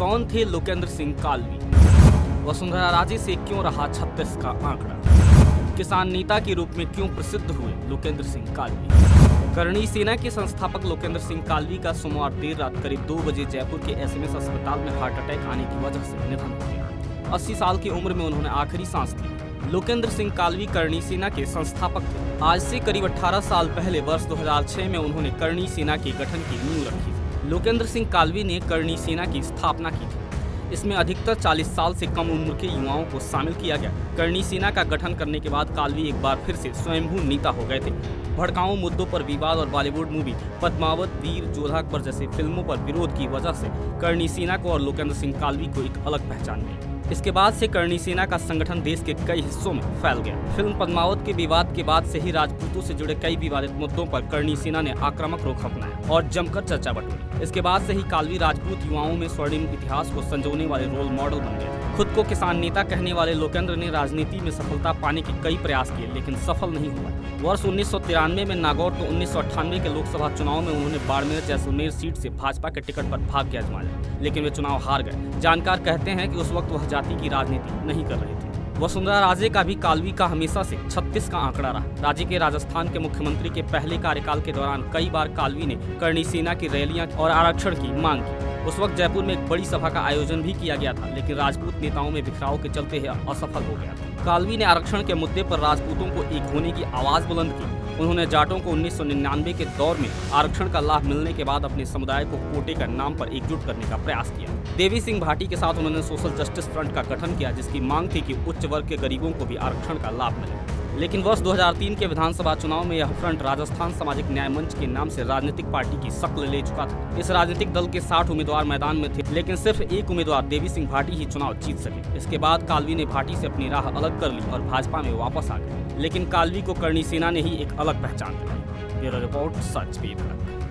कौन थे लोकेंद्र सिंह कालवी? वसुंधरा राजे से क्यों रहा 36 का आंकड़ा? किसान नेता के रूप में क्यों प्रसिद्ध हुए लोकेंद्र सिंह कालवी? करणी सेना के संस्थापक लोकेंद्र सिंह कालवी का सोमवार देर रात करीब 2 बजे जयपुर के एसएमएस अस्पताल में हार्ट अटैक आने की वजह से निधन हो गया। 80 साल की उम्र में उन्होंने आखिरी सांस ली। लोकेंद्र सिंह कालवी करणी सेना के संस्थापक थे। आज से करीब 18 साल पहले वर्ष 2006 में उन्होंने करणी सेना के गठन की नींव रखी थी। लोकेंद्र सिंह कालवी ने करणी सेना की स्थापना की थी। इसमें अधिकतर 40 साल से कम उम्र के युवाओं को शामिल किया गया। करणी सेना का गठन करने के बाद कालवी एक बार फिर से स्वयंभू नेता हो गए थे। भड़काऊ मुद्दों पर विवाद और बॉलीवुड मूवी पद्मावत, वीर जोधा अकबर जैसे फिल्मों पर विरोध की वजह से करणी सेना को और लोकेंद्र सिंह कालवी को एक अलग पहचान मिली। इसके बाद से करणी सेना का संगठन देश के कई हिस्सों में फैल गया। फिल्म पद्मावत के विवाद के बाद से ही राजपूतों से जुड़े कई विवादित मुद्दों पर करणी सेना ने आक्रामक रुख अपनाया और जमकर चर्चा बटोरी। इसके बाद से ही कालवी राजपूत युवाओं में स्वर्णिम इतिहास को संजोने वाले रोल मॉडल बन गए। खुद को किसान नेता कहने वाले लोकेंद्र ने राजनीति में सफलता पाने के कई प्रयास किए, लेकिन सफल नहीं हुआ। वर्ष 1993 में नागौर तो 1998 के लोकसभा चुनाव में उन्होंने बाड़मेर जैसलमेर सीट से भाजपा के टिकट पर भाग्य आजमाया, लेकिन वे चुनाव हार गए। जानकार कहते हैं कि उस वक्त वह जाति की राजनीति नहीं कर रहे थे। वसुंधरा राजे का भी कालवी का हमेशा से 36 का आंकड़ा रहा। राज्य के राजस्थान के मुख्यमंत्री के पहले कार्यकाल के दौरान कई बार कालवी ने करणी सेना की रैलियां और आरक्षण की मांग की। उस वक्त जयपुर में एक बड़ी सभा का आयोजन भी किया गया था, लेकिन राजपूत नेताओं में बिखराव के चलते यह असफल हो गया था। कालवी ने आरक्षण के मुद्दे पर राजपूतों को एक होने की आवाज बुलंद की। उन्होंने जाटों को 1999 के दौर में आरक्षण का लाभ मिलने के बाद अपने समुदाय को कोटे का नाम पर एकजुट करने का प्रयास किया। देवी सिंह भाटी के साथ उन्होंने सोशल जस्टिस फ्रंट का गठन किया, जिसकी मांग थी कि उच्च वर्ग के गरीबों को भी आरक्षण का लाभ मिले। लेकिन वर्ष 2003 के विधानसभा चुनाव में यह फ्रंट राजस्थान सामाजिक न्याय मंच के नाम से राजनीतिक पार्टी की शक्ल ले चुका था। इस राजनीतिक दल के 60 उम्मीदवार मैदान में थे, लेकिन सिर्फ एक उम्मीदवार देवी सिंह भाटी ही चुनाव जीत सके। इसके बाद कालवी ने भाटी से अपनी राह अलग कर ली और भाजपा में वापस आ गए, लेकिन कालवी को करणी सेना ने ही एक अलग पहचान दिलाई। ब्यूरो रिपोर्ट, सच पे धड़क।